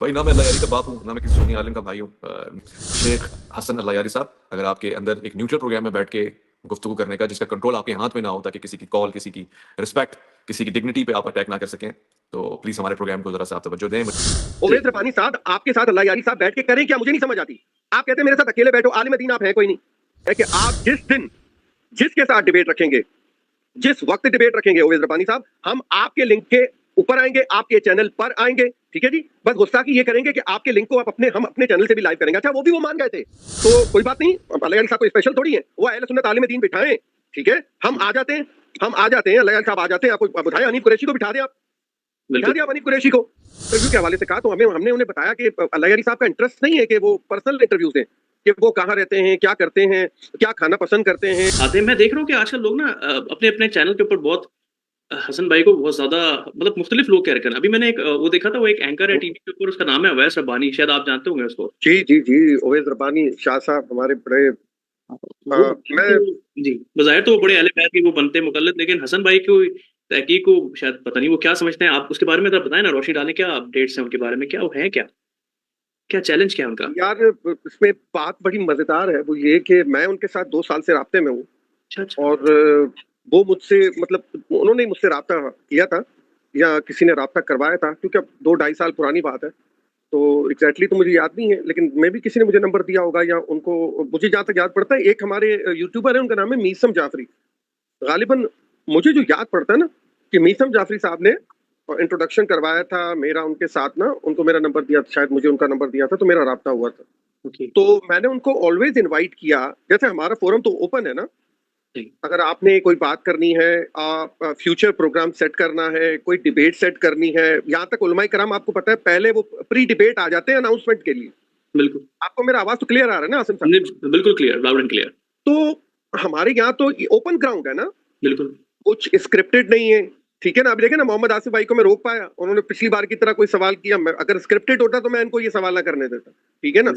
भाई ना मैं अल्लाह यारी का बाप हूँ, ना मैं किसी सुन्नी आलिम का भाई हूँ। शेख हसन अल्लाह यारी साहब, अगर आपके अंदर एक न्यूट्रल प्रोग्राम में बैठ के गुफ्तगू करने का जिसका कंट्रोल आपके हाथ में ना हो, ताकि किसी की कॉल, किसी की रिस्पेक्ट, किसी की डिग्निटी पे आप अटैक ना कर सकें, तो प्लीज हमारे प्रोग्राम को जरा सा आप तवज्जो दें। उवैस रब्बानी साहब आपके साथ अल्लाह यारी साहब बैठ के करें क्या, मुझे नहीं समझ आती। आप कहते हैं मेरे साथ अकेले बैठो, आलिम दीन आप है कोई नहीं। है कि आप जिस दिन जिसके साथ डिबेट रखेंगे, जिस वक्त डिबेट रखेंगे उवैस रब्बानी साहब, हम आपके लिंक के ऊपर आएंगे, आपके चैनल पर आएंगे, ठीक है जी। बस गुस्सा की ये करेंगे कि आपके लिंक को आप हम अपने चैनल से भी लाइव करेंगे। अच्छा, वो भी वो मान गए थे तो कोई बात नहीं, अल्लाह यारी साहब कोई स्पेशल थोड़ी है, वो अहले सुन्नत आलिम दीन बिठाएं, ठीक है। हम आ जाते हैं, अल्लाह यारी साहब आ जाते हैं। आपको बताएं, हनीफ कुरैशी को बिठा दें, आप बिठा दिया हनीफ कुरैशी को। इंटरव्यू के हवाले से कहा तो हमने उन्हें बताया कि अल्लाह यारी साहब का इंटरेस्ट नहीं है कि वो पर्सनल इंटरव्यूज दें, कि वो कहाँ रहते हैं, क्या करते हैं, क्या खाना पसंद करते हैं। आते मैं देख रहा हूँ कि आजकल लोग ना अपने अपने चैनल के ऊपर बहुत हसन भाई को बहुत ज्यादा मतलब मुख्तलिफ लोग कह रहे हैं। अभी मैंने एक वो देखा था, वो एक एंकर है टीवी के ऊपर, उसका नाम है उवैस रब्बानी, शायद आप जानते होंगे उसको। जी जी जी, उवैस रब्बानी शाह साहब हमारे बड़े मैं जी बज़ाहिर तो वो बड़े अहले बैत के वो बनते मुकल्लिद, लेकिन हसन भाई को तहकीक को शायद पता नहीं वो क्या समझते हैं। आप उसके बारे में जरा बताएं ना, रोशनी डालें, क्या अपडेट्स हैं उनके बारे में, क्या वो है, क्या क्या चैलेंज क्या है उनका। यार इसमें बात बड़ी मजेदार है, वो ये कि मैं उनके साथ 2 साल से राब्ते में हूँ। अच्छा अच्छा। और वो मुझसे मतलब उन्होंने मुझसे राब्ता किया था या किसी ने राब्ता करवाया था, क्योंकि अब 2-2.5 साल पुरानी बात है, तो एग्जैक्टली तो मुझे याद नहीं है, लेकिन मे भी किसी ने मुझे नंबर दिया होगा या उनको, मुझे जहाँ तक याद पड़ता है एक हमारे यूट्यूबर है, उनका नाम है मीसम जाफरी। गालिबन मुझे जो याद पड़ता है ना, कि मीसम जाफरी साहब ने इंट्रोडक्शन करवाया था मेरा उनके साथ ना, उनको मेरा नंबर दिया था, शायद मुझे उनका नंबर दिया था, तो मेरा राब्ता हुआ था। तो मैंने उनको ऑलवेज इनवाइट किया, जैसे हमारा फोरम तो ओपन है ना, अगर आपने कोई बात करनी है, फ्यूचर प्रोग्राम सेट करना है, कोई डिबेट सेट करनी है, यहाँ तक उलमाए कराम आपको पता है पहले वो प्री डिबेट आ जाते हैं अनाउंसमेंट के लिए। बिल्कुल। आपको मेरा आवाज तो क्लियर आ रहा है ना आसिम साहब? बिल्कुल क्लियर, लाउड एंड क्लियर। तो हमारे यहाँ तो ओपन ग्राउंड है ना, बिल्कुल कुछ स्क्रिप्टेड नहीं है, ठीक है ना। अब देखे ना, मोहम्मद आसिफ भाई को मैं रोक पाया, उन्होंने पिछली बार की तरह कोई सवाल किया, अगर स्क्रिप्टेड होता तो मैं इनको ये सवाल ना करने देता, ठीक है ना।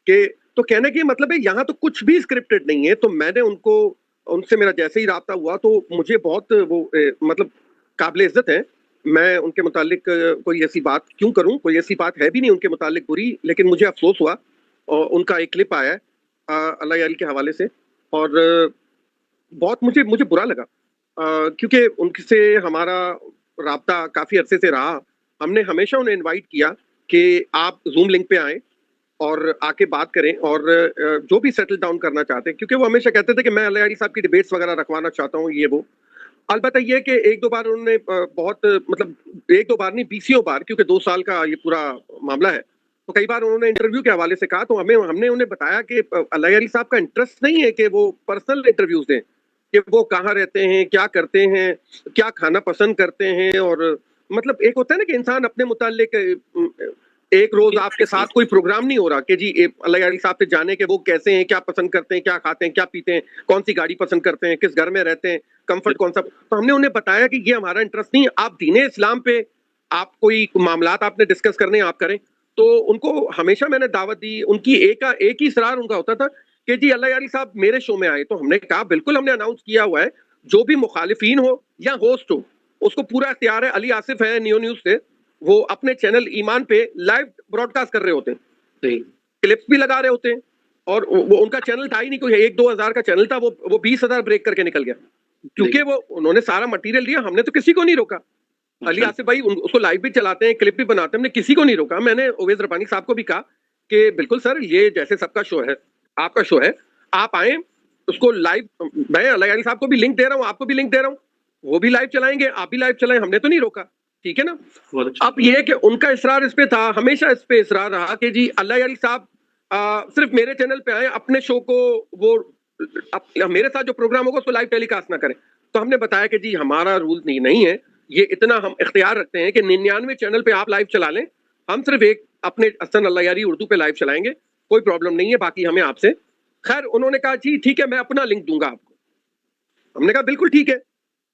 कि तो कहने की मतलब है यहाँ तो कुछ भी स्क्रिप्टेड नहीं है। तो मैंने उनको, उनसे मेरा जैसे ही राब्ता हुआ तो मुझे बहुत वो मतलब काबिल इज्जत है। मैं उनके मुतालिक कोई ऐसी बात क्यों करूं, कोई ऐसी बात है भी नहीं उनके मुतालिक बुरी, लेकिन मुझे अफसोस हुआ और उनका एक क्लिप आया है अल्लाह यारी के हवाले से, और बहुत मुझे मुझे बुरा लगा, क्योंकि उनसे हमारा राब्ता काफी अरसे से रहा। हमने हमेशा उन्हें इनवाइट किया कि आप जूम लिंक पे आए और आके बात करें, और जो भी सेटल डाउन करना चाहते हैं, क्योंकि वो हमेशा कहते थे कि मैं अल्लाह यारी साहब की डिबेट्स वगैरह रखवाना चाहता हूँ, ये वो। अलबत्ता ये कि एक दो बार उन्होंने बहुत मतलब एक दो बार नहीं, बीसियों बार, क्योंकि 2 साल का ये पूरा मामला है, तो कई बार उन्होंने इंटरव्यू के हवाले से कहा, तो हमने उन्हें बताया कि अल्लाह यारी साहब का इंटरेस्ट नहीं है कि वो पर्सनल इंटरव्यूज दें, कि वो कहाँ रहते हैं, क्या करते हैं, क्या खाना पसंद करते हैं। और मतलब एक होता है ना कि इंसान अपने मुतालिक एक रोज आपके साथ कोई प्रोग्राम नहीं हो रहा कि जी अल्लाह यारी साहब से जाने के वो कैसे हैं, क्या पसंद करते हैं, क्या खाते हैं, क्या पीते हैं, कौन सी गाड़ी पसंद करते हैं, किस घर में रहते हैं, कंफर्ट कौन सा। तो हमने उन्हें बताया कि ये हमारा इंटरेस्ट नहीं है, आप दीन इस्लाम पे आप कोई मामलात आपने डिस्कस करने आप करें। तो उनको हमेशा मैंने दावत दी, उनकी एक ही इसरार उनका होता था कि जी अल्लाह यारी साहब मेरे शो में आए। तो हमने कहा बिल्कुल, हमने अनाउंस किया हुआ है, जो भी मुखालिफिन हो या होस्ट हो उसको पूरा इख्तियार है। अली आसिफ है नियो न्यूज से, वो अपने चैनल ईमान पे लाइव ब्रॉडकास्ट कर रहे होते हैं, क्लिप्स भी लगा रहे होते हैं, और वो उनका चैनल था ही नहीं कोई 1-2 हज़ार का चैनल था, वो 20,000 ब्रेक करके निकल गया, क्योंकि वो उन्होंने सारा मटेरियल दिया। हमने तो किसी को नहीं रोका। अली आसिफ भाई उसको लाइव भी चलाते हैं, क्लिप भी बनाते हैं, हमने किसी को नहीं रोका। मैंने उवैस रब्बानी साहब को भी कहा कि बिल्कुल सर, ये जैसे सबका शो है, आपका शो है, आप आए उसको लाइव, मैं अल्लाह यारी साहब को भी लिंक दे रहा हूँ, आपको भी लिंक दे रहा हूँ, वो भी लाइव चलाएंगे, आप भी लाइव चलाएं, हमने तो नहीं रोका, ठीक है ना। अब ये है कि उनका इसरार इस पे था, हमेशा इस पे इसरार रहा कि जी अल्लाह यारी साहब सिर्फ मेरे चैनल पे आए, अपने शो को वो मेरे साथ जो प्रोग्राम होगा उसको लाइव टेलीकास्ट ना करें। तो हमने बताया कि जी हमारा रूल नहीं है, ये इतना हम इख्तियार रखते हैं कि 99 चैनल पे आप लाइव चला लें, हम सिर्फ एक अपने हसन अल्लाह यारी उर्दू पे लाइव चलाएंगे, कोई प्रॉब्लम नहीं है, बाकी हमें आपसे। खैर उन्होंने कहा जी ठीक है, मैं अपना लिंक दूंगा आपको। हमने कहा बिल्कुल ठीक है,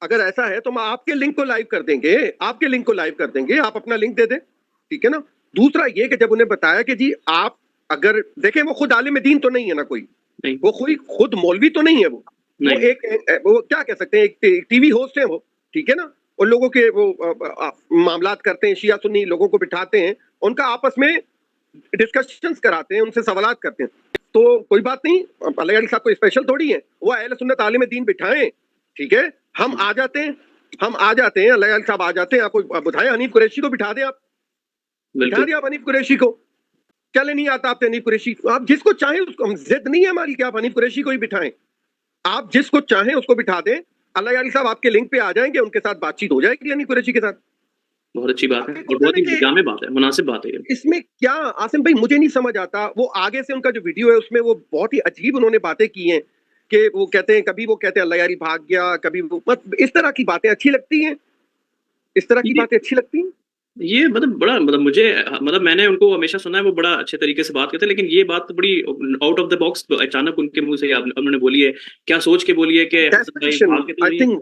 अगर ऐसा है तो हम आपके लिंक को लाइव कर देंगे, आपके लिंक को लाइव कर देंगे, आप अपना लिंक दे दें, ठीक है ना। दूसरा ये कि जब उन्हें बताया कि जी आप अगर देखें, वो खुद आलिम दीन तो नहीं है ना कोई, वो खुद मौलवी तो नहीं है, वो एक वो क्या कह सकते हैं, एक टीवी होस्ट है वो, ठीक है ना। उन लोगों के वो मामलात करते हैं, शिया सुन्नी लोगों को बिठाते हैं उनका आपस में डिस्कशंस कराते हैं, उनसे सवालात करते हैं। तो कोई बात नहीं, अल्लाह यारी साहब कोई स्पेशल थोड़ी है, वो अहले सुन्नत आलिम दीन बिठाएं, ठीक है, हम आ जाते हैं, अल्लाह यारी साहब आ जाते हैं, आपको बुझाएं, हनीफ कुरैशी को बिठा दें, आप बिठा दें, आप हनीफ कुरैशी को, चले नहीं आता आपसे हनीफ कुरैशी, आप जिसको चाहें उसको, हम जिद नहीं है हमारी कि आप हनीफ कुरैशी को ही बिठाएं, आप जिसको चाहें उसको बिठा दें, अल्लाह यारी साहब आपके लिंक पे आ जाएंगे, उनके साथ बातचीत हो जाएगी हनीफ कुरैशी के साथ। बहुत अच्छी बात है और बहुत ही जामे बात है, मुनासिब बात है ये। इसमें क्या आसिम भाई मुझे नहीं समझ आता, वो आगे से उनका जो वीडियो है उसमें वो बहुत ही अजीब उन्होंने बातें की हैं कि वो कहते हैं, कभी वो कहते हैं अल्लाह यारी भाग गया, कभी वो इस तरह की बातें अच्छी लगती हैं, इस तरह की बातें अच्छी लगती हैं। ये मतलब बड़ा मतलब मुझे मतलब मैंने उनको हमेशा सुना है वो बड़ा अच्छे तरीके से बात करते हैं, लेकिन ये बात तो बड़ी आउट ऑफ द बॉक्स अचानक उनके मुंह से उन्होंने बोली है। क्या सोच के बोली है कि आई थिंक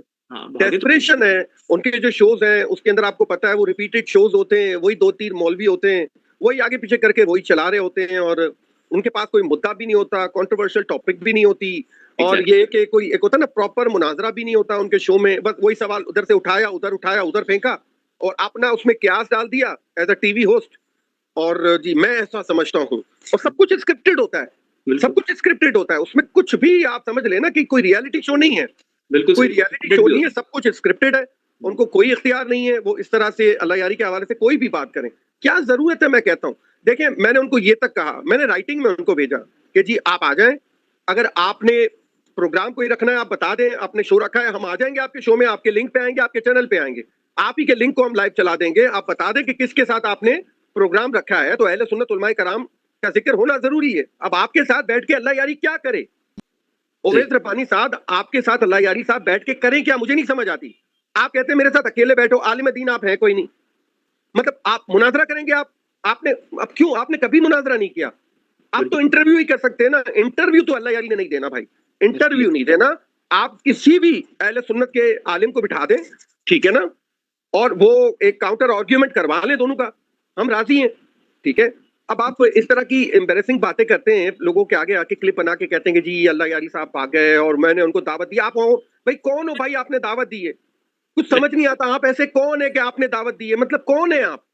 डेस्परेशन है। उनके जो शोज हैं उसके अंदर आपको पता है वो रिपीटेड शोज होते हैं, वही 2-3 मौलवी होते हैं, वही आगे पीछे करके वही चला रहे होते हैं, और उनके पास कोई मुद्दा भी नहीं होता, कंट्रोवर्शियल टॉपिक भी नहीं होती, और ये कि कोई एक होता है ना प्रॉपर मुनाजरा भी नहीं होता उनके शो में, बस वही सवाल उधर से उठाया, उधर फेंका और अपना उसमें क्यास डाल दिया एज अ टीवी होस्ट। और जी मैं ऐसा समझता हूँ, और सब कुछ स्क्रिप्टेड होता है, सब कुछ स्क्रिप्टेड होता है, उसमें कुछ भी आप समझ लेना कि कोई रियलिटी शो नहीं है, बिल्कुल कोई रियलिटी शो नहीं है, सब कुछ स्क्रिप्टेड है। उनको कोई इख्तियार नहीं है वो इस तरह से अल्लाह यारी के हवाले से कोई भी बात करें, क्या जरूरत है। मैं कहता हूँ देखिए, मैंने उनको ये तक कहा, मैंने राइटिंग में उनको भेजा कि जी आप आ जाएं, अगर आपने प्रोग्राम कोई रखना है आप बता दें, आपने शो रखा है हम आ जाएंगे आपके शो में, आपके लिंक पे आएंगे, आपके चैनल पे आएंगे, आप ही के लिंक को हम लाइव चला देंगे, आप बता दें कि किसके साथ आपने प्रोग्राम रखा है, तो अहले सुन्नत उलमाए कराम का जिक्र होना जरूरी है। अब आपके साथ बैठ के अल्लाह यारी क्या करे, उवैस रब्बानी साहब आपके साथ अल्लाह यारी साहब बैठ के करें क्या, मुझे नहीं समझ आती। आप कहते हैं मेरे साथ अकेले बैठो, आलिम दीन आप हैं कोई नहीं, मतलब आप मुनाजरा करेंगे, आपने अब क्यों, आपने कभी मुनाजरा नहीं किया, आप तो इंटरव्यू ही कर सकते हैं ना। इंटरव्यू तो अल्लाह यारी ने नहीं देना भाई, इंटरव्यू नहीं देना, आप किसी भी अहले सुन्नत के आलिम को बिठा दें, ठीक है ना, और वो एक काउंटर आर्ग्यूमेंट करवा लें दोनों का, हम राजी हैं, ठीक है। अब आप इस तरह की एम्बेरेसिंग बातें करते हैं, लोगों के आगे आके क्लिप बना के कहते हैं कि जी अल्लाह यारी साहब आ गए और मैंने उनको दावत दी। आप हो भाई, कौन हो भाई, आपने दावत दी है, कुछ समझ नहीं आता, आप ऐसे कौन है कि आपने दावत दी है, मतलब कौन है आप।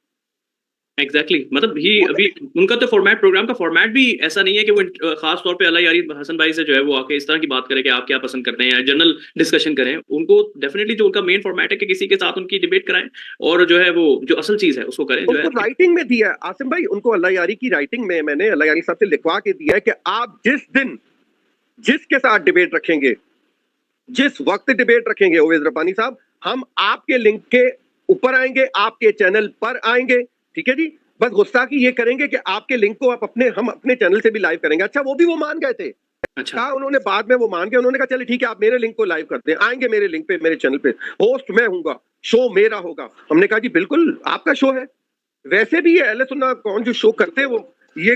एग्जैक्टली मतलब ही अभी उनका तो फॉर्मेट, प्रोग्राम का फॉर्मेट भी ऐसा नहीं है कि वो खास तौर पे अल्लाह यारी हसन भाई से जो है वो आके इस तरह की बात करें कि आप क्या पसंद करते हैं या जनरल डिस्कशन करें। उनको डेफिनेटली जो उनका मेन फॉर्मेट है कि किसी के साथ उनकी डिबेट कराएं और जो है वो जो असल चीज है उसको करें। जो है राइटिंग में दिया है आसिम भाई, उनको अल्लाह यारी की राइटिंग में मैंने अल्लाह यारी साहब से लिखवा के दिया है कि आप जिस दिन जिसके साथ डिबेट रखेंगे, जिस वक्त डिबेट रखेंगे उवैस रब्बानी साहब, हम आपके लिंक के ऊपर आएंगे, आपके चैनल पर आएंगे, ठीक है जी। बस गुस्ताखी ये करेंगे कि आपके लिंक को हम अपने चैनल से भी लाइव करेंगे। अच्छा वो भी वो मान गए थे, अच्छा कहा उन्होंने, बाद में वो मान गए, उन्होंने कहा चलिए ठीक है आप मेरे लिंक को लाइव करते हैं, आएंगे मेरे लिंक पे, मेरे चैनल पे, होस्ट मैं हूंगा, शो मेरा होगा। हमने कहा जी बिल्कुल आपका शो है, वैसे भी ये अहले सुन्ना कौन जो शो करते हैं वो ये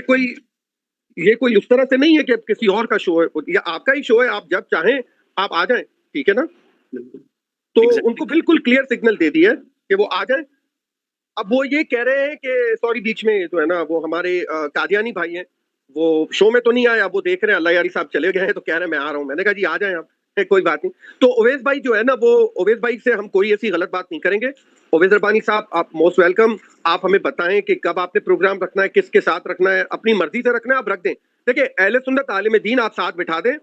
कोई उस तरह से नहीं है कि किसी और का शो है, या आपका ही शो है, आप जब चाहें आप आ जाएं, ठीक है ना। तो उनको बिल्कुल क्लियर सिग्नल दे दिया कि वो आ जाएं। अब वो ये कह रहे हैं कि सॉरी बीच में जो है ना वो हमारे कादियानी भाई हैं, वो शो में तो नहीं आया, वो देख रहे हैं अल्लाह यारी साहब चले गए हैं तो कह रहे हैं मैं आ रहा हूँ। मैंने कहा जी आ जाएं आप, कोई बात नहीं। तो उवैस भाई जो है ना, वो उवैस भाई से हम कोई ऐसी गलत बात नहीं करेंगे। उवैस रब्बानी साहब आप मोस्ट वेलकम, आप हमें बताएं कि कब आपने प्रोग्राम रखना है, किसके साथ रखना है, अपनी मर्जी से रखना है आप रख दें। देखिए अहले सुन्नत आलिम दीन आप साथ बिठा दें,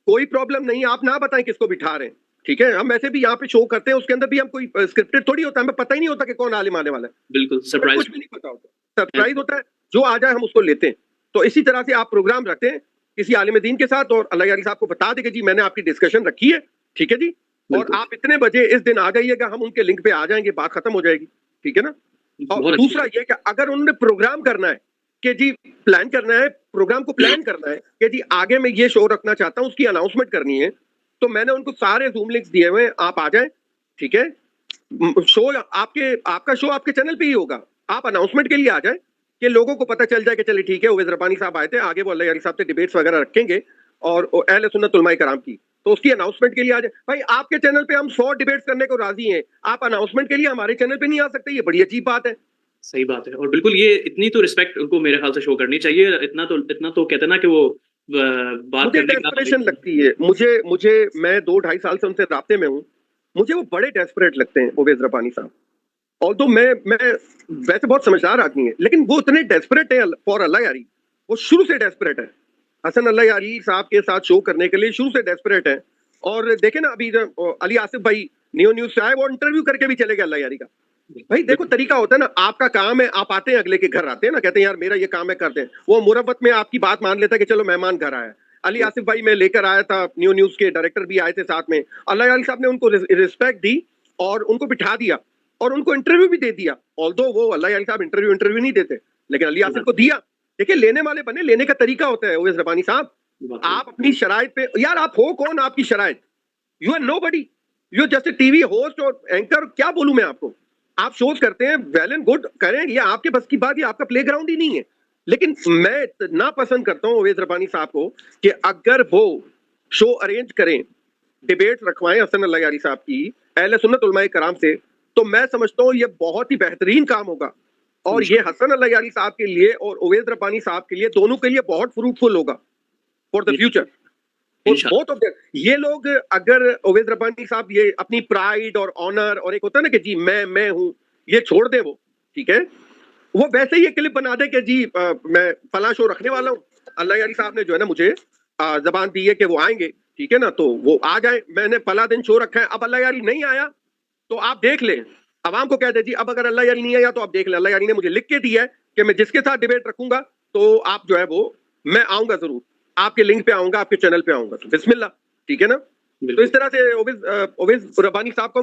कोई प्रॉब्लम नहीं, आप ना बताएं किसको बिठा रहे हैं, ठीक है। हम वैसे भी यहाँ पे शो करते हैं, उसके अंदर भी हम कोई स्क्रिप्टेड थोड़ी होता है, हमें पता ही नहीं होता कि कौन आलिम आने वाला है, बिल्कुल सरप्राइज, कुछ भी नहीं पता होता, सरप्राइज होता है, जो आ जाए हम उसको लेते हैं। तो इसी तरह से आप प्रोग्राम रखते हैं किसी आलिम दीन के साथ और अल्लाह यारी साहब को बता दें कि जी मैंने आपकी डिस्कशन रखी है, ठीक है जी, और आप इतने बजे इस दिन आ जाइएगा, हम उनके लिंक पे आ जाएंगे, बात खत्म हो जाएगी, ठीक है ना। और दूसरा ये कि अगर उन्होंने प्रोग्राम करना है कि जी प्लान करना है, प्रोग्राम को प्लान करना है कि जी आगे मैं ये शो रखना चाहता हूँ, उसकी अनाउंसमेंट करनी है, तो मैंने उनको सारे जूम लिंक्स दिए हुए हैं, आप आ जाएं, ठीक है। शो आपका शो आपके चैनल पे ही होगा, आप अनाउंसमेंट के लिए आ जाएं कि लोगों को पता चल जाए कि चलिए ठीक है उवैस रब्बानी साहब आए थे, आगे वो अल्लाह यारी साहब से डिबेट्स वगैरह रखेंगे और अहले सुन्नत उलमाए कराम की, तो उसकी अनाउंसमेंट के लिए आ जाए। भाई आपके चैनल पे हम 100 डिबेट्स करने को राजी हैं, आप अनाउंसमेंट के लिए हमारे चैनल पे नहीं आ सकते, ये बड़ी अजीब बात है। सही बात है, और बिल्कुल ये इतनी तो रिस्पेक्ट उनको मेरे ख्याल से शो करनी चाहिए। इतना तो कहते ना कि वो बात मुझे डेस्परेशन लगती है, मुझे मैं 2-2.5 साल से उनसे राब्ते में हूँ, मुझे वो बड़े डेस्परेट लगते हैं उवैस रब्बानी साहब, ऑल्दो मैं वैसे बहुत समझदार आदमी है, लेकिन वो इतने डेस्परेट है फॉर अल्लाह यारी, वो शुरू से डेस्परेट है हसन अल्लाह यारी साहब के साथ शो करने के लिए, शुरू से डेस्परेट है। और देखे ना अभी अली आसिफ भाई न्यू न्यूज से आए, वो इंटरव्यू करके भी चले गए अल्लाह यारी का। भाई देखो तरीका होता है ना, आपका काम है, आप आते हैं अगले के घर आते हैं ना, कहते हैं यार मेरा ये काम है करते हैं, वो मुरब्बत में आपकी बात मान लेता है कि चलो मेहमान घर आया। अली आसिफ भाई मैं लेकर आया था, न्यू न्यूज के डायरेक्टर भी आए थे साथ में, अल्लाह यारी साहब ने उनको रिस्पेक्ट दी और उनको बिठा दिया और उनको इंटरव्यू भी दे दिया। ऑल्दो वो अल्लाह यारी साहब इंटरव्यू नहीं देते, लेकिन अली आसिफ को दिया। देखिए लेने वाले बने, लेने का तरीका होता है। ओवैस रबानी साहब आप अपनी शराइत पे, यार आप हो कौन, आपकी शराइत, you are nobody, you just a TV host और एंकर, क्या बोलूं मैं आपको। आप शोज करते हैं, वेल एंड गुड करें, ये आपके बस की बात, ये आपका प्लेग्राउंड ही नहीं है। लेकिन मैं ना पसंद करता हूं ओवैस रबानी साहब को कि अगर वो शो अरेंज करें, डिबेट रखवाएं हसन अल्लाह यारी साहब की अहले सुन्नत उलमाए कराम से, तो मैं समझता हूं ये बहुत ही बेहतरीन काम होगा और ये हसन अल्लाह यारी साहब के लिए और ओवैस रबानी साहब के लिए, दोनों के लिए बहुत फ्रूटफुल होगा फॉर द फ्यूचर। बहुत ऑफ देम, ये लोग अगर ओवैस रबानी साहब ये अपनी प्राइड और ऑनर और एक होता है ना कि जी मैं हूं, ये छोड़ दे वो, ठीक है, वो वैसे ही ये क्लिप बना दे कि जी मैं फला शो रखने वाला हूं, अल्लाह यारी साहब ने जो है ना मुझे जबान दी है कि वो आएंगे, ठीक है ना, तो वो आ जाए, मैंने फला दिन शो रखा है, अब अल्लाह यारी नहीं आया तो आप देख लें, अवाम को कह दे जी अब अगर अल्लाह यारी नहीं आया तो आप देख लें, अल्लाह यारी ने मुझे लिख के दिया है कि मैं जिसके साथ डिबेट रखूंगा तो आप जो है वो, मैं आऊंगा जरूर, आपके लिंक पे आऊंगा, आपके चैनल पे आऊंगा, तो बिस्मिल्लाह, ठीक है ना। तो इस तरह से ओवैस रबानी साहब को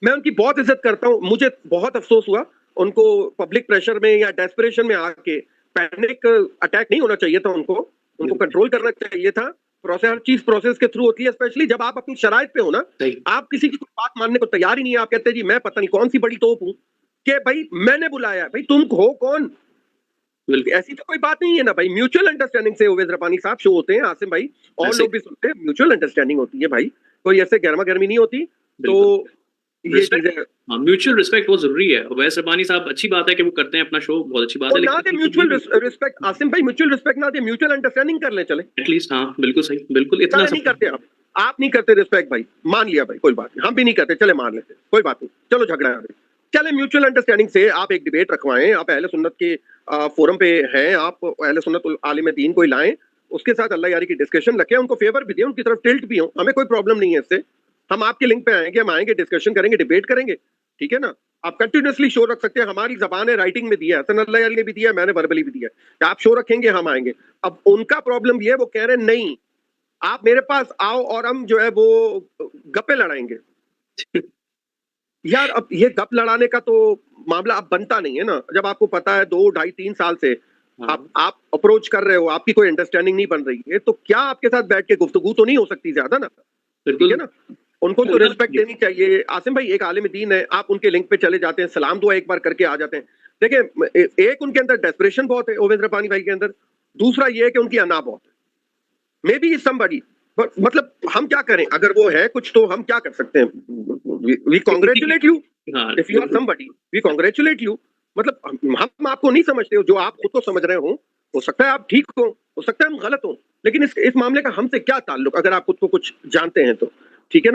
मैं उनकी बहुत इज्जत करता हूँ। मुझे बहुत अफसोस हुआ उनको पब्लिक प्रेशर में या डेस्परेशन में आके, पैनिक अटैक नहीं होना चाहिए था उनको कंट्रोल करना चाहिए था। प्रोसेस, हर चीज प्रोसेस के थ्रू होती है, स्पेशली जब आप अपनी शराइत पे हो ना, आप किसी की कोई बात मानने को तैयार ही नहीं है, आप कहते हैं जी मैं पता नहीं कौन सी बड़ी तोप हूं कि भाई मैंने बुलाया, भाई तुम हो कौन, ऐसी तो कोई बात नहीं है ना भाई। म्यूचुअल अंडरस्टैंडिंग से ओवैस रबानी साहब शो होते हैं, आसिम भाई और लोग भी सुनते हैं, म्यूचुअल अंडरस्टैंडिंग होती है भाई, कोई ऐसे गर्मा गर्मी नहीं होती। तो ये चीजें, म्यूचुअल रिस्पेक्ट बहुत जरूरी है। ओवैस रबानी साहब अच्छी बात है कि वो करते हैं अपना शो, बहुत अच्छी बात है, ना दे म्यूचुअल रिस्पेक्ट, आसिम भाई म्यूचुअल रिस्पेक्ट ना दे, म्यूचुअल अंडरस्टैंडिंग कर ले चले एटलीस्ट। हाँ बिल्कुल सही, बिल्कुल इतना नहीं करते आप नहीं करते रिस्पेक्ट भाई, मान लिया भाई कोई बात नहीं, हम भी नहीं करते, चले मान लेते कोई बात नहीं, चलो झगड़ा है, चले म्यूचुअल अंडरस्टैंडिंग से आप एक डिबेट रखवाएं, आप अहले सुन्नत के फोरम पे हैं, आप अहले सुन्नत आलिम दीन कोई लाएं, उसके साथ अल्लाह यारी की डिस्कशन रखें, उनको फेवर भी दें, उनकी तरफ टिल्ट भी हो, हमें कोई प्रॉब्लम नहीं है इससे। हम आपके लिंक पे आएंगे, हम आएंगे, डिस्कशन करेंगे, डिबेट करेंगे, ठीक है ना। आप कंटिन्यूसली शो रख सकते हैं, हमारी जबान है, राइटिंग में दिया है, हसन अल्लाह यारी ने भी दिया है, मैंने वर्बली भी दिया है, आप शो रखेंगे हम आएंगे। अब उनका प्रॉब्लम ये है, वो कह रहे हैं नहीं आप मेरे पास आओ और हम जो है वो गप्पे लड़ाएंगे। यार अब ये गप लड़ाने का तो मामला अब बनता नहीं है ना, जब आपको पता है 2, 2.5, 3 साल से आप अप्रोच कर रहे हो, आपकी कोई अंडरस्टैंडिंग नहीं बन रही है, तो क्या आपके साथ बैठ के गुफ्तगू तो नहीं हो सकती ज्यादा ना, ठीक है ना। उनको तो रिस्पेक्ट देनी चाहिए। आसिम भाई एक आलिम दीन है, आप उनके लिंक पे चले जाते हैं, सलाम दुआ एक बार करके आ जाते हैं। देखिए एक उनके अंदर डेस्परेशन बहुत है ओवैस रबानी भाई के अंदर, दूसरा ये है कि उनकी अना बहुत है, मे बी समबडी, मतलब हम क्या करें, अगर वो है कुछ तो हम क्या कर सकते हैं। We congratulate you if you are somebody, we congratulate you, मतलब हम आपको नहीं समझते हो, जो आप खुद को समझ रहे हो सकता है आप ठीक हो सकता है हम गलत हो, लेकिन इस मामले का हमसे क्या ताल्लुक, अगर आप खुद को कुछ जानते हैं तो, ठीक है ना।